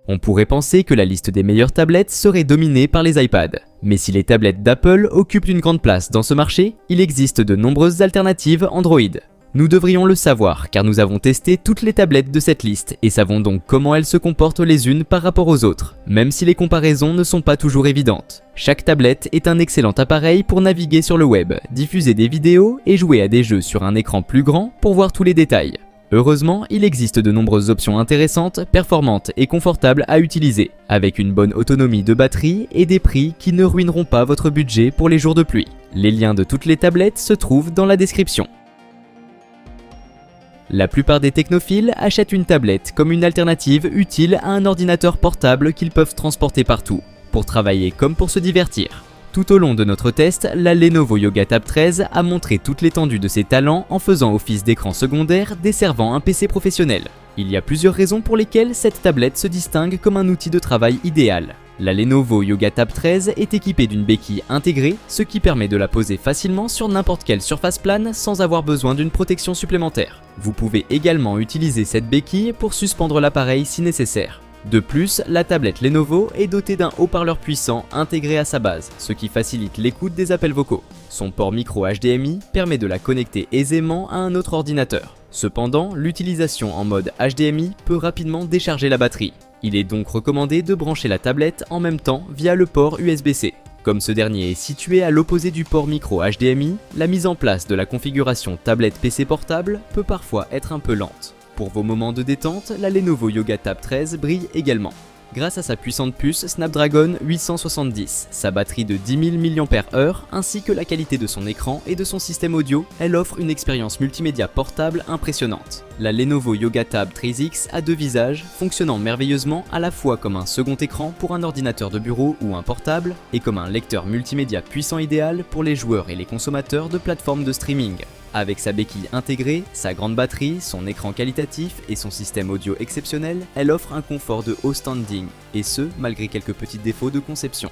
On pourrait penser que la liste des meilleures tablettes serait dominée par les iPads. Mais si les tablettes d'Apple occupent une grande place dans ce marché, il existe de nombreuses alternatives Android. Nous devrions le savoir car nous avons testé toutes les tablettes de cette liste et savons donc comment elles se comportent les unes par rapport aux autres, même si les comparaisons ne sont pas toujours évidentes. Chaque tablette est un excellent appareil pour naviguer sur le web, diffuser des vidéos et jouer à des jeux sur un écran plus grand pour voir tous les détails. Heureusement, il existe de nombreuses options intéressantes, performantes et confortables à utiliser, avec une bonne autonomie de batterie et des prix qui ne ruineront pas votre budget pour les jours de pluie. Les liens de toutes les tablettes se trouvent dans la description. La plupart des technophiles achètent une tablette comme une alternative utile à un ordinateur portable qu'ils peuvent transporter partout, pour travailler comme pour se divertir. Tout au long de notre test, la Lenovo Yoga Tab 13 a montré toute l'étendue de ses talents en faisant office d'écran secondaire desservant un PC professionnel. Il y a plusieurs raisons pour lesquelles cette tablette se distingue comme un outil de travail idéal. La Lenovo Yoga Tab 13 est équipée d'une béquille intégrée, ce qui permet de la poser facilement sur n'importe quelle surface plane sans avoir besoin d'une protection supplémentaire. Vous pouvez également utiliser cette béquille pour suspendre l'appareil si nécessaire. De plus, la tablette Lenovo est dotée d'un haut-parleur puissant intégré à sa base, ce qui facilite l'écoute des appels vocaux. Son port micro HDMI permet de la connecter aisément à un autre ordinateur. Cependant, l'utilisation en mode HDMI peut rapidement décharger la batterie. Il est donc recommandé de brancher la tablette en même temps via le port USB-C. Comme ce dernier est situé à l'opposé du port micro HDMI, la mise en place de la configuration tablette PC portable peut parfois être un peu lente. Pour vos moments de détente, la Lenovo Yoga Tab 13 brille également. Grâce à sa puissante puce Snapdragon 870, sa batterie de 10 000 mAh ainsi que la qualité de son écran et de son système audio, elle offre une expérience multimédia portable impressionnante. La Lenovo Yoga Tab 13X a deux visages, fonctionnant merveilleusement à la fois comme un second écran pour un ordinateur de bureau ou un portable et comme un lecteur multimédia puissant idéal pour les joueurs et les consommateurs de plateformes de streaming. Avec sa béquille intégrée, sa grande batterie, son écran qualitatif et son système audio exceptionnel, elle offre un confort de haut standing, et ce, malgré quelques petits défauts de conception.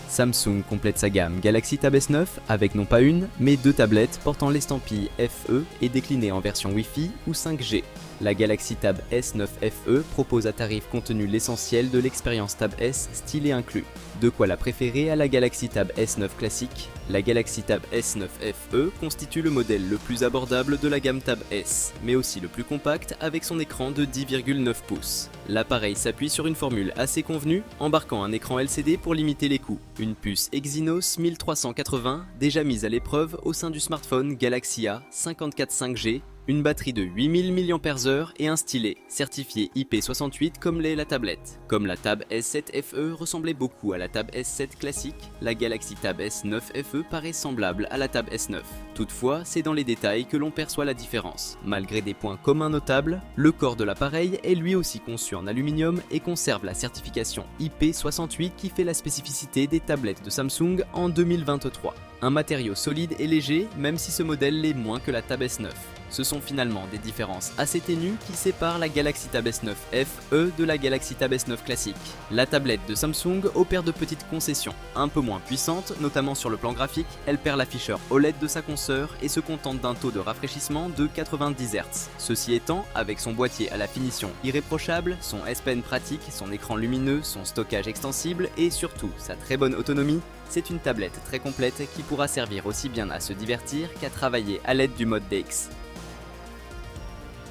Samsung complète sa gamme Galaxy Tab S9 avec non pas une, mais deux tablettes portant l'estampille FE et déclinées en version Wi-Fi ou 5G. La Galaxy Tab S9 FE propose à tarif contenu l'essentiel de l'expérience Tab S stylet inclus. De quoi la préférer à la Galaxy Tab S9 classique. La Galaxy Tab S9 FE constitue le modèle le plus abordable de la gamme Tab S, mais aussi le plus compact avec son écran de 10,9 pouces. L'appareil s'appuie sur une formule assez convenue, embarquant un écran LCD pour limiter les coûts. Une puce Exynos 1380 déjà mise à l'épreuve au sein du smartphone Galaxy A 54 5G, une batterie de 8000 mAh et un stylet, certifié IP68 comme l'est la tablette. Comme la Tab S7 FE ressemblait beaucoup à la Tab S7 classique, la Galaxy Tab S9 FE paraît semblable à la Tab S9. Toutefois, c'est dans les détails que l'on perçoit la différence. Malgré des points communs notables, le corps de l'appareil est lui aussi conçu en aluminium et conserve la certification IP68 qui fait la spécificité des tablettes de Samsung en 2023. Un matériau solide et léger, même si ce modèle l'est moins que la Tab S9. Ce sont finalement des différences assez ténues qui séparent la Galaxy Tab S9 FE de la Galaxy Tab S9 classique. La tablette de Samsung opère de petites concessions, un peu moins puissantes, notamment sur le plan graphique, elle perd l'afficheur OLED de sa consoeur et se contente d'un taux de rafraîchissement de 90 Hz. Ceci étant, avec son boîtier à la finition irréprochable, son S Pen pratique, son écran lumineux, son stockage extensible et surtout sa très bonne autonomie, c'est une tablette très complète qui pourra servir aussi bien à se divertir qu'à travailler à l'aide du mode DeX.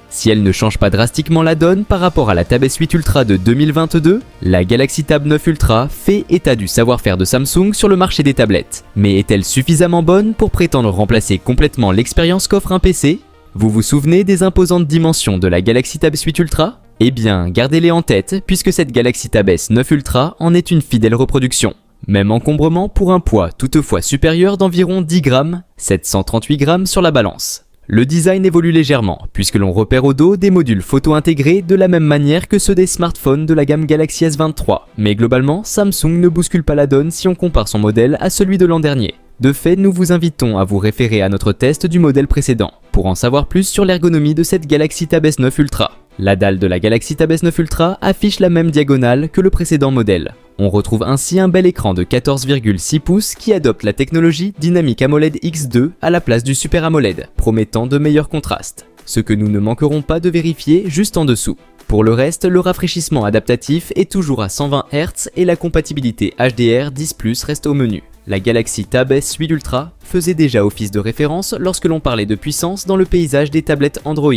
Si elle ne change pas drastiquement la donne par rapport à la Tab S8 Ultra de 2022, la Galaxy Tab 9 Ultra fait état du savoir-faire de Samsung sur le marché des tablettes. Mais est-elle suffisamment bonne pour prétendre remplacer complètement l'expérience qu'offre un PC ? Vous vous souvenez des imposantes dimensions de la Galaxy Tab S8 Ultra ? Eh bien, gardez-les en tête puisque cette Galaxy Tab S9 Ultra en est une fidèle reproduction. Même encombrement pour un poids toutefois supérieur d'environ 10 grammes, 738 grammes sur la balance. Le design évolue légèrement, puisque l'on repère au dos des modules photo intégrés de la même manière que ceux des smartphones de la gamme Galaxy S23. Mais globalement, Samsung ne bouscule pas la donne si on compare son modèle à celui de l'an dernier. De fait, nous vous invitons à vous référer à notre test du modèle précédent, pour en savoir plus sur l'ergonomie de cette Galaxy Tab S9 Ultra. La dalle de la Galaxy Tab S9 Ultra affiche la même diagonale que le précédent modèle. On retrouve ainsi un bel écran de 14,6 pouces qui adopte la technologie Dynamic AMOLED X2 à la place du Super AMOLED, promettant de meilleurs contrastes. Ce que nous ne manquerons pas de vérifier juste en dessous. Pour le reste, le rafraîchissement adaptatif est toujours à 120 Hz et la compatibilité HDR10+ reste au menu. La Galaxy Tab S8 Ultra faisait déjà office de référence lorsque l'on parlait de puissance dans le paysage des tablettes Android.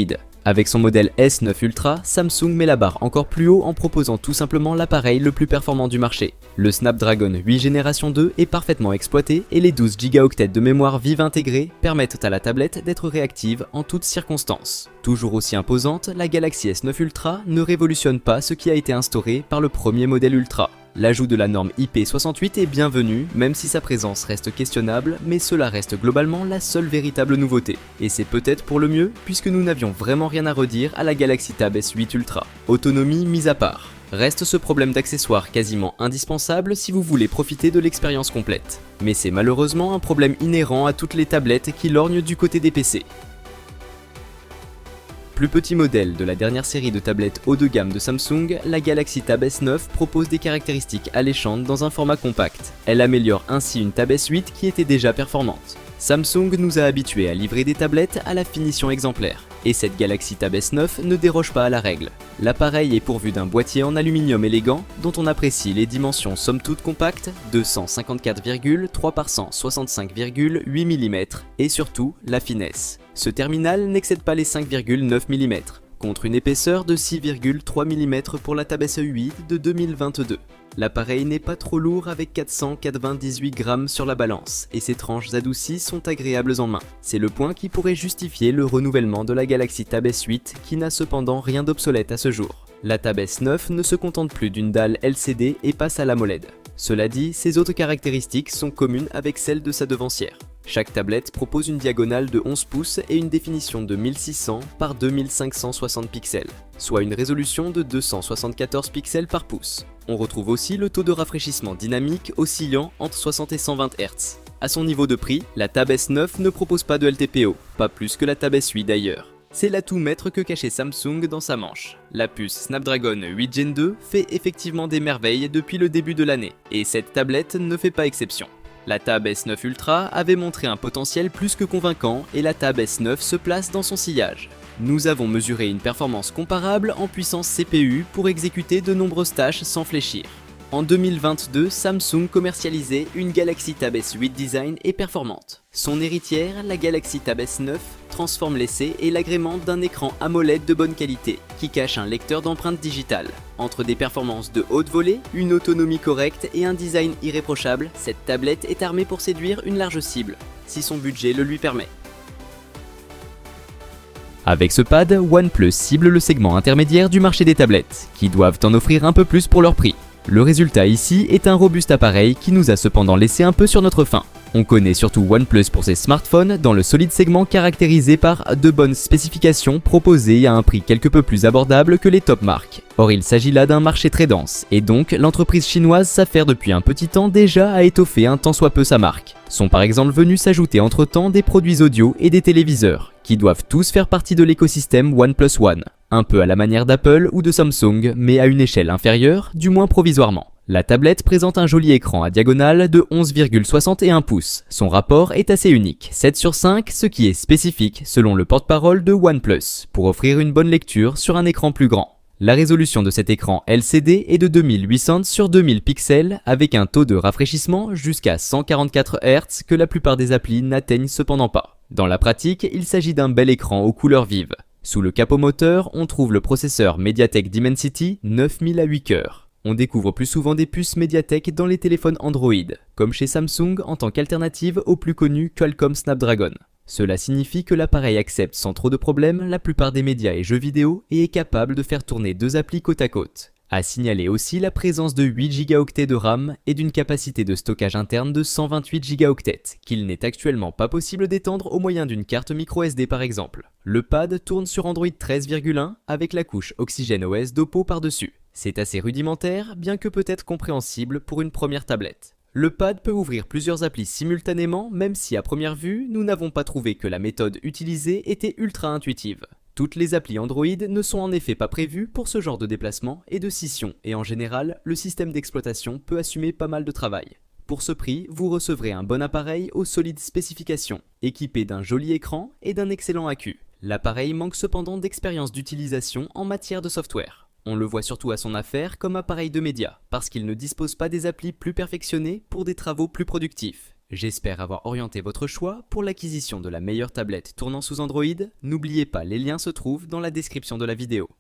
Avec son modèle S9 Ultra, Samsung met la barre encore plus haut en proposant tout simplement l'appareil le plus performant du marché. Le Snapdragon 8 Génération 2 est parfaitement exploité et les 12 Go de mémoire vive intégrée permettent à la tablette d'être réactive en toutes circonstances. Toujours aussi imposante, la Galaxy S9 Ultra ne révolutionne pas ce qui a été instauré par le premier modèle Ultra. L'ajout de la norme IP68 est bienvenu, même si sa présence reste questionnable, mais cela reste globalement la seule véritable nouveauté. Et c'est peut-être pour le mieux, puisque nous n'avions vraiment rien à redire à la Galaxy Tab S8 Ultra. Autonomie mise à part. Reste ce problème d'accessoires quasiment indispensable si vous voulez profiter de l'expérience complète. Mais c'est malheureusement un problème inhérent à toutes les tablettes qui lorgnent du côté des PC. Plus petit modèle de la dernière série de tablettes haut de gamme de Samsung, la Galaxy Tab S9 propose des caractéristiques alléchantes dans un format compact. Elle améliore ainsi une Tab S8 qui était déjà performante. Samsung nous a habitués à livrer des tablettes à la finition exemplaire, et cette Galaxy Tab S9 ne déroge pas à la règle. L'appareil est pourvu d'un boîtier en aluminium élégant, dont on apprécie les dimensions somme toute compactes, 254,3 par 165,8 mm, et surtout la finesse. Ce terminal n'excède pas les 5,9 mm, contre une épaisseur de 6,3 mm pour la Tab S8 de 2022. L'appareil n'est pas trop lourd avec 498 grammes sur la balance, et ses tranches adoucies sont agréables en main. C'est le point qui pourrait justifier le renouvellement de la Galaxy Tab S8 qui n'a cependant rien d'obsolète à ce jour. La Tab S9 ne se contente plus d'une dalle LCD et passe à l'AMOLED. Cela dit, ses autres caractéristiques sont communes avec celles de sa devancière. Chaque tablette propose une diagonale de 11 pouces et une définition de 1600 par 2560 pixels, soit une résolution de 274 pixels par pouce. On retrouve aussi le taux de rafraîchissement dynamique oscillant entre 60 et 120 Hz. À son niveau de prix, la Tab S9 ne propose pas de LTPO, pas plus que la Tab S8 d'ailleurs. C'est l'atout maître que cachait Samsung dans sa manche. La puce Snapdragon 8 Gen 2 fait effectivement des merveilles depuis le début de l'année, et cette tablette ne fait pas exception. La Tab S9 Ultra avait montré un potentiel plus que convaincant et la Tab S9 se place dans son sillage. Nous avons mesuré une performance comparable en puissance CPU pour exécuter de nombreuses tâches sans fléchir. En 2022, Samsung commercialisait une Galaxy Tab S8 design et performante. Son héritière, la Galaxy Tab S9, transforme l'essai et l'agrémente d'un écran AMOLED de bonne qualité, qui cache un lecteur d'empreintes digitales. Entre des performances de haute volée, une autonomie correcte et un design irréprochable, cette tablette est armée pour séduire une large cible, si son budget le lui permet. Avec ce pad, OnePlus cible le segment intermédiaire du marché des tablettes, qui doivent en offrir un peu plus pour leur prix. Le résultat ici est un robuste appareil qui nous a cependant laissé un peu sur notre faim. On connaît surtout OnePlus pour ses smartphones dans le solide segment caractérisé par de bonnes spécifications proposées à un prix quelque peu plus abordable que les top marques. Or il s'agit là d'un marché très dense, et donc l'entreprise chinoise s'affaire depuis un petit temps déjà à étoffer un tant soit peu sa marque. Sont par exemple venus s'ajouter entre-temps des produits audio et des téléviseurs, qui doivent tous faire partie de l'écosystème OnePlus One. Un peu à la manière d'Apple ou de Samsung, mais à une échelle inférieure, du moins provisoirement. La tablette présente un joli écran à diagonale de 11,61 pouces. Son rapport est assez unique, 7/5, ce qui est spécifique selon le porte-parole de OnePlus, pour offrir une bonne lecture sur un écran plus grand. La résolution de cet écran LCD est de 2800 sur 2000 pixels avec un taux de rafraîchissement jusqu'à 144 Hz que la plupart des applis n'atteignent cependant pas. Dans la pratique, il s'agit d'un bel écran aux couleurs vives. Sous le capot moteur, on trouve le processeur MediaTek Dimensity 9000 à 8 cœurs. On découvre plus souvent des puces Mediatek dans les téléphones Android, comme chez Samsung en tant qu'alternative au plus connu Qualcomm Snapdragon. Cela signifie que l'appareil accepte sans trop de problèmes la plupart des médias et jeux vidéo et est capable de faire tourner deux applis côte à côte. À signaler aussi la présence de 8 Go de RAM et d'une capacité de stockage interne de 128 Go, qu'il n'est actuellement pas possible d'étendre au moyen d'une carte microSD par exemple. Le pad tourne sur Android 13,1 avec la couche OxygenOS d'Oppo par-dessus. C'est assez rudimentaire, bien que peut-être compréhensible pour une première tablette. Le pad peut ouvrir plusieurs applis simultanément, même si à première vue, nous n'avons pas trouvé que la méthode utilisée était ultra intuitive. Toutes les applis Android ne sont en effet pas prévues pour ce genre de déplacement et de scission, et en général, le système d'exploitation peut assumer pas mal de travail. Pour ce prix, vous recevrez un bon appareil aux solides spécifications, équipé d'un joli écran et d'un excellent accu. L'appareil manque cependant d'expérience d'utilisation en matière de software. On le voit surtout à son affaire comme appareil de média, parce qu'il ne dispose pas des applis plus perfectionnées pour des travaux plus productifs. J'espère avoir orienté votre choix pour l'acquisition de la meilleure tablette tournant sous Android. N'oubliez pas, les liens se trouvent dans la description de la vidéo.